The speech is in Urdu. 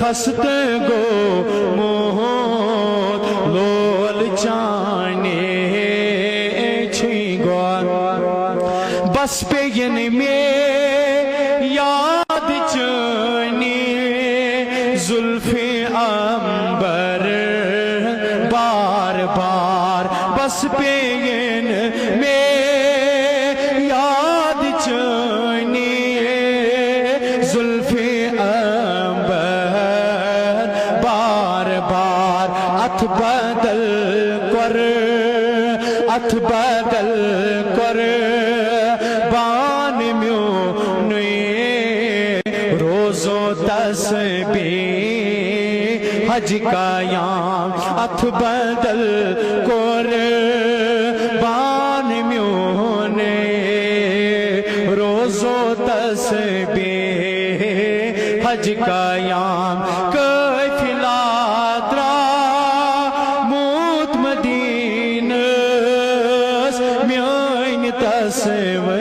خست گو موت لول چانے چھی گوار بس پیگن میں یاد چانی زلف عنبر بار بار بس پیگن میں یاد چانی زلف عنبر بار بار اتھ بدل کر اتھ بدل کر بان میو نوے روزو تسبیح حج قیام اتھ بدل کر بان میو نوے روزو تسبیح حج قیام قافلہ درا موت مدینس میٲنۍ تصویر